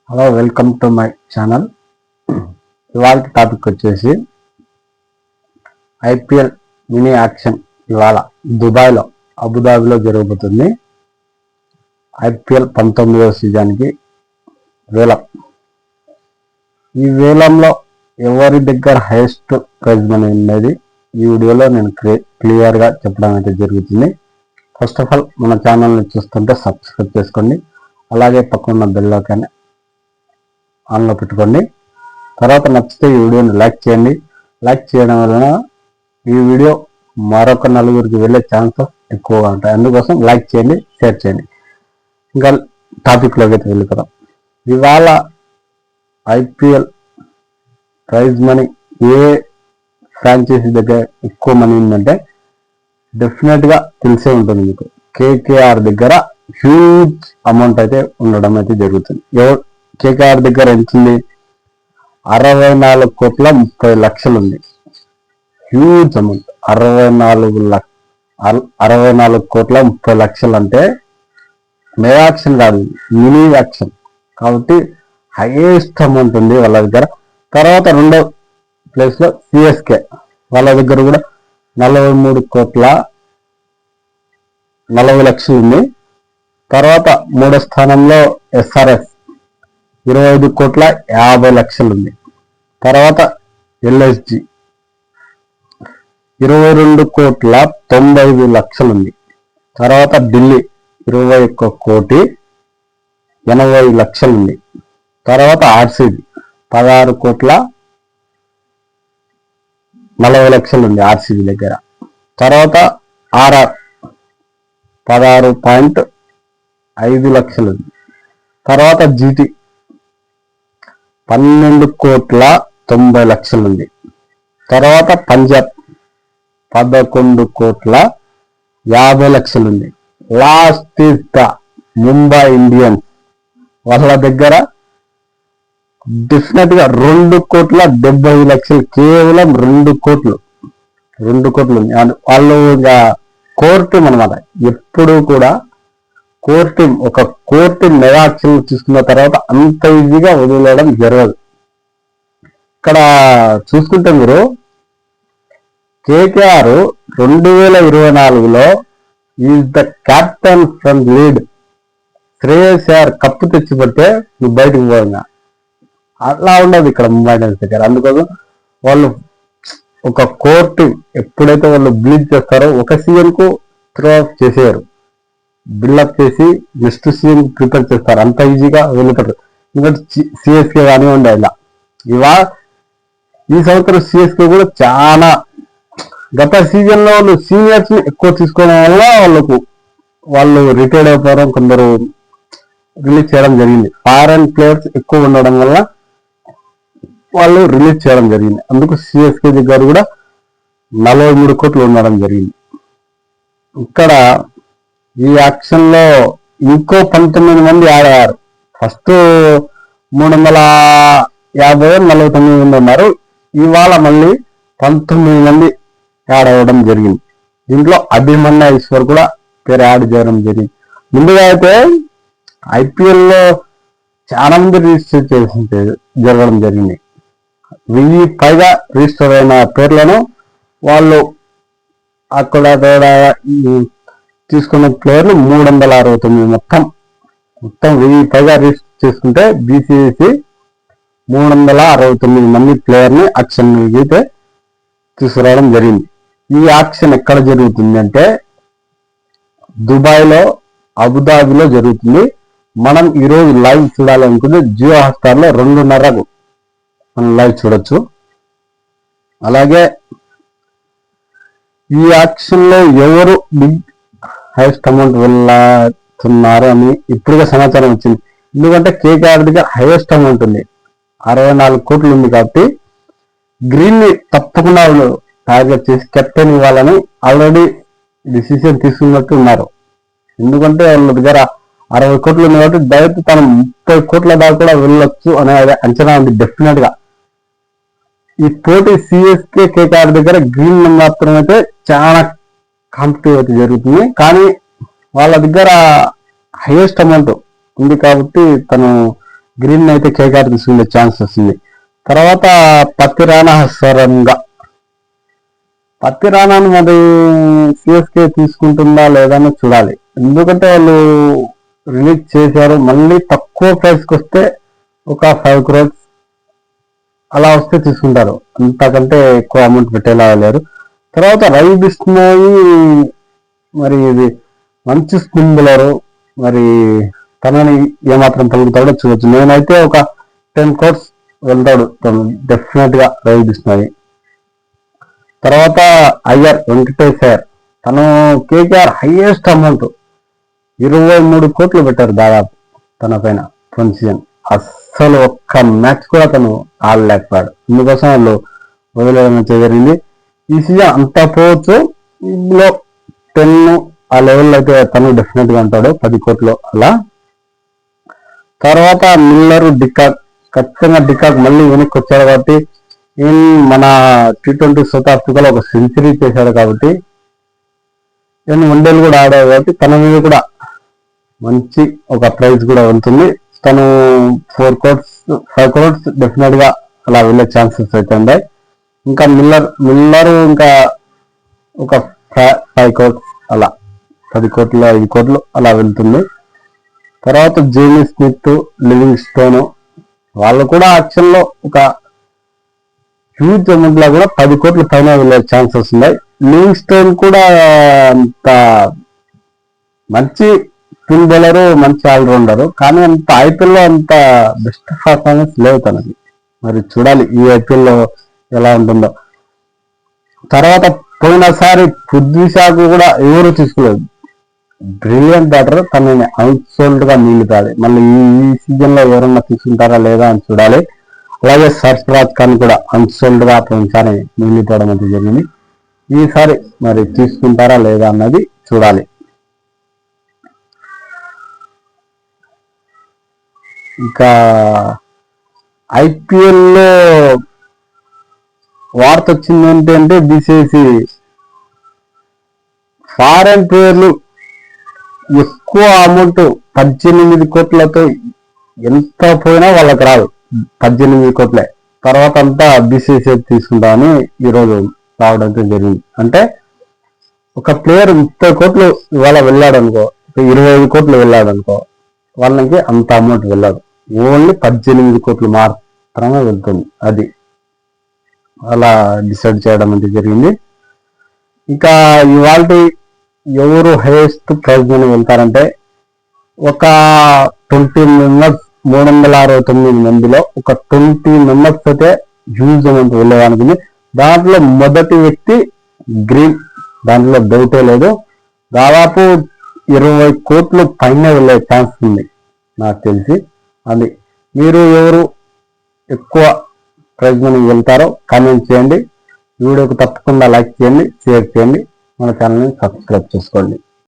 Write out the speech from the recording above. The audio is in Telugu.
Hello, welcome to my channel. ఇవాళ టాపిక్ వచ్చేసి ఐపీఎల్ మినీ యాక్షన్. ఇవాళ దుబాయ్లో అబుదాబిలో జరగబోతుంది. ఐపీఎల్ 19వ సీజన్కి వేలం. ఈ వేలంలో ఎవరి దగ్గర హైయెస్ట్ ప్రైజ్ మనీ ఉన్నది ఈ వీడియోలో నేను క్లియర్గా చెప్పడం అయితే జరుగుతుంది. ఫస్ట్ ఆఫ్ ఆల్ మన ఛానల్ని చూస్తుంటే సబ్స్క్రైబ్ చేసుకోండి, అలాగే పక్కన బెల్ ఐకాన్ ఆన్లో పెట్టుకోండి. తర్వాత నచ్చితే ఈ వీడియోని లైక్ చేయండి. లైక్ చేయడం వలన ఈ వీడియో మరొక నలుగురికి వెళ్ళే ఛాన్సెస్ ఎక్కువగా ఉంటాయి. అందుకోసం లైక్ చేయండి, షేర్ చేయండి. ఇంకా టాపిక్లోకి అయితే వెళ్ళిపోతాం. ఇవాళ ఐపీఎల్ ప్రైజ్ మనీ ఏ ఫ్రాంచైజీ దగ్గర ఎక్కువ మనీ ఉందంటే డెఫినెట్గా తెలిసే ఉంటుంది మీకు. కేకేఆర్ దగ్గర హ్యూజ్ అమౌంట్ అయితే ఉండడం అయితే జరుగుతుంది. కేకేఆర్ దగ్గర ఎంతుంది? 64,30,00,000 ఉంది. Huge amount. 64,30,00,000 అంటే మెగా యాక్షన్ కాదు, మినీ యాక్షన్ కాబట్టి హైయెస్ట్ అమౌంట్ ఉంది వాళ్ళ దగ్గర. తర్వాత రెండో ప్లేస్ లో సిఎస్కే, వాళ్ళ దగ్గర కూడా 43,40,00,000 ఉంది. తర్వాత మూడో స్థానంలో ఎస్ఆర్ఎస్ 25,50,00,000 ఉంది. తర్వాత ఎల్ఎస్జి 22,95,00,000 ఉంది. తర్వాత ఢిల్లీ 21,80,00,000 ఉంది. తర్వాత ఆర్సీబీ 16,40,00,000 ఉంది ఆర్సీబీ దగ్గర. తర్వాత ఆర్ఆర్ 16,5,00,000 ఉంది. తర్వాత జీటీ 12,90,00,000 ఉంది. తర్వాత పంజాబ్ 11,50,00,000 ఉంది. Last is the Mumbai Indians, వాళ్ళ దగ్గర డెఫినెట్ గా 2,70,00,000, కేవలం 2 కోట్లు ఉంది. వాళ్ళు ఇక కోర్ టీం అనమాట. ఎప్పుడు కూడా ఒక కోర్ టీం మెగా యాక్షన్ తీసుకున్న తర్వాత అంత ఈజీగా వదిలేయడం జరగదు. ఇక్కడ చూసుకుంటే మీరు కేకేఆర్ 2024లో is the captain from lead. Shreyas Iyer cup తెచ్చిపెడితే నువ్వు బయటకు పోయినా అట్లా ఉండదు ఇక్కడ ముంబై ఇండియన్స్ దగ్గర. అందుకోసం వాళ్ళు ఒక కోర్ టీం ఎప్పుడైతే వాళ్ళు బ్లీడ్ చేస్తారో ఒక సీజన్ కు త్రో ఆఫ్ చేసేయారు, బిల్డప్ చేసి నెక్స్ట్ సీజన్ ప్రిపేర్ చేస్తారు. అంత ఈజీగా వెళ్ళిపోతారు. ఎందుకంటే సిఎస్కే కానివ్వండి, ఇలా ఈ సంవత్సరం సిఎస్కే కూడా చాలా గత సీజన్ లో వాళ్ళు సీనియర్స్ ని ఎక్కువ తీసుకోవడం వల్ల వాళ్ళు రిటైర్డ్ అయిపోవడం, కొందరు రిలీజ్ చేయడం జరిగింది. ఫారెన్ ప్లేయర్స్ ఎక్కువ ఉండడం వల్ల వాళ్ళు రిలీజ్ చేయడం జరిగింది. అందుకు సిఎస్కే దగ్గర కూడా 43 కోట్లు ఉండడం జరిగింది. ఇక్కడ ఈ యాక్షన్ లో ఇంకో 19 మంది ఆడారు. ఫస్ట్ 350-49 మంది ఉన్నారు. ఇవాళ మళ్ళీ 19 మంది యాడ్ అవ్వడం జరిగింది. దీంట్లో అభిమన్యు ఈశ్వర్ కూడా పేరు యాడ్ చేయడం జరిగింది. ముందుగా అయితే ఐపీఎల్ లో చాలా మంది రిజిస్టర్ చేసి జరగడం జరిగింది. 1000 పైగా రిజిస్టర్ అయిన పేర్లను వాళ్ళు అక్కడ తీసుకున్న ప్లేయర్లు 369, మొత్తం 1000 పైగా రిజిస్టర్ చేసుకుంటే బీసీసీ 369 మంది ప్లేయర్ ని యాక్షన్ అయితే తీసుకురావడం జరిగింది. ఈ యాక్షన్ ఎక్కడ జరుగుతుంది అంటే దుబాయ్లో, అబుదాబిలో జరుగుతుంది. మనం ఈరోజు లైవ్ చూడాలనుకుంటే జియో హాట్స్టార్ లో 2:30కు మనం లైవ్ చూడొచ్చు. అలాగే ఈ యాక్షన్ లో ఎవరు బిగ్ హైయెస్ట్ అమౌంట్ వెళ్తున్నారు అని ఇప్పుడుగా సమాచారం వచ్చింది. ఎందుకంటే కేకేఆర్ దగ్గర హైయెస్ట్ అమౌంట్ ఉంది, 64 కోట్లు ఉంది. కాబట్టి గ్రీన్ ని తప్పకుండా టార్గెట్ చేసి కెప్టెన్ ఇవ్వాలని ఆల్రెడీ డిసిషన్ తీసుకున్నట్టు ఉన్నారు. ఎందుకంటే వాళ్ళ దగ్గర 60 కోట్లు ఉంది కాబట్టి డైరెక్ట్ తను 30 కోట్ల దాకా కూడా వెళ్ళొచ్చు అనే అంచనా ఉంది డెఫినెట్ గా. ఈ పోటీ సిఎస్కే కేకేఆర్ దగ్గర గ్రీన్ మాత్రమైతే చాలా కాంపిటివ్ అయితే జరుగుతుంది. కానీ వాళ్ళ దగ్గర హైయెస్ట్ అమౌంట్ ఉంది కాబట్టి తను గ్రీన్ అయితే కేకేఆర్ తీసుకునే ఛాన్స్ వస్తుంది. తర్వాత పత్తి రాణా సరంగా, పత్తి రాణాను మరి సిఎస్కే తీసుకుంటుందా లేదా అని చూడాలి. ఎందుకంటే వాళ్ళు రిలీజ్ చేశారు, మళ్ళీ తక్కువ ప్రైస్కి వస్తే ఒక 5 crores అలా వస్తే తీసుకుంటారు, అంతకంటే ఎక్కువ అమౌంట్ పెట్టేలా లేరు. తర్వాత రవి బిష్ణోయి మరి ఇది మంచి స్పిన్ బౌలరు, మరి తనని ఏమాత్రం పలుకుతాడో చూడొచ్చు. నేనైతే ఒక 10 crores వెళ్తాడు తను డెఫినెట్ గా రవి బిష్ణోయి. తర్వాత అయ్యర్ వెంకటేష్ అయ్యర్, తను కేకేఆర్ హైయెస్ట్ అమౌంట్ 23 కోట్లు పెట్టారు దాదాపు తన పైన పోయిన సీజన్. అస్సలు ఒక్క మ్యాచ్ కూడా తను ఆడలేకపోయాడు, అందుకోసం వాళ్ళు వదిలేయడం జరిగింది. ఈ సీజన్ అంతా పోవచ్చు, ఇందులో 10 ఆ లెవెల్లో అయితే తను డెఫినెట్ గా ఉంటాడు, 10 కోట్లు అలా. తర్వాత మిల్లరు డికాక్, ఖచ్చితంగా డికాక్ మళ్ళీ వెనక్కి వచ్చాడు కాబట్టి మన T20 సౌత్ ఆఫ్రికాలో ఒక సెంచరీ చేశాడు కాబట్టి వన్డేలు కూడా ఆడాడు కాబట్టి తన మీద కూడా మంచి ఒక ప్రైజ్ కూడా ఉంటుంది. తను 4 crores 5 crores డెఫినెట్ గా అలా వెళ్ళే ఛాన్సెస్ అయితే ఉన్నాయి. ఇంకా మిల్లర్ ఇంకా ఒక 5 crores అలా 10 కోట్లు 5 కోట్లు అలా వెళ్తుంది. తర్వాత జేమీ స్మిత్, లివింగ్ స్టోన్ వాళ్ళు కూడా యాక్షన్ లో ఒక హ్యూజ్ అమౌంట్ లో కూడా 10 కోట్ల పైన వెళ్ళే ఛాన్సెస్ ఉన్నాయి. లివింగ్ స్టోన్ కూడా అంత మంచి స్పిన్ బౌలరు, మంచి ఆల్రౌండరు, కానీ అంత ఐపీఎల్ లో అంత బెస్ట్ పర్ఫార్మెన్స్ లేవు తనకి. మరి చూడాలి ఈ ఐపీఎల్ లో ఎలా ఉంటుందో. తర్వాత పోయినసారి పృథ్వీ షాకు కూడా ఎవరు తీసుకోలేదు, బ్రిలియంట్ బ్యాటర్, తనని అవుట్సోల్డ్ గా నిలిపాలి. మళ్ళీ ఈ సీజన్ లో ఎవరన్నా తీసుకుంటారా లేదా అని చూడాలి. అలాగే సర్ఫరాజ్ ఖాన్ కూడా అన్సోల్డ్ గా పోయినసారి నిలిపోవడం అయితే జరిగింది. ఈసారి మరి తీసుకుంటారా లేదా అన్నది చూడాలి. ఇంకా ఐపీఎల్ లో వార్త వచ్చింది ఏంటంటే బీసీసీ ఫారెన్ ప్లేయర్లు ఎక్కువ అమౌంట్ 18 కోట్లతో ఎంత పోయినా వాళ్ళకి రాదు, 18 కోట్లే. తర్వాత అంతా బీసీసీ తీసుకుంటామని ఈరోజు రావడంతో జరిగింది. అంటే ఒక ప్లేయర్ 30 కోట్లు ఇవాళ వెళ్ళాడు అనుకో, 25 కోట్లు వెళ్ళాడు అనుకో, వాళ్ళకి అంత అమౌంట్ వెళ్ళదు, ఓన్లీ 18 కోట్లు మాత్రమే వెళ్తుంది. అది అలా డిసైడ్ చేయడం అంటే జరిగింది. ఇంకా ఇవాళ ఎవరు హైయెస్ట్ ప్రైజ్ మనీ వెళ్తారంటే ఒక 20 మెంబర్స్, 369 మందిలో ఒక 20 మెంబర్స్ అయితే హ్యూజ్ అమౌంట్ వెళ్ళేదానికి. దాంట్లో మొదటి వ్యక్తి గ్రీన్, దాంట్లో డౌటే లేదు. దాదాపు 20 కోట్లు పైన వెళ్ళే ఛాన్స్ ఉంది నాకు తెలిసి. అది మీరు ఎవరు ఎక్కువ ప్రైజ్ మనీ వెళ్తారో కామెంట్ చేయండి. వీడియోకి తప్పకుండా లైక్ చేయండి, షేర్ చేయండి, మన ఛానల్ని సబ్స్క్రైబ్ చేసుకోండి.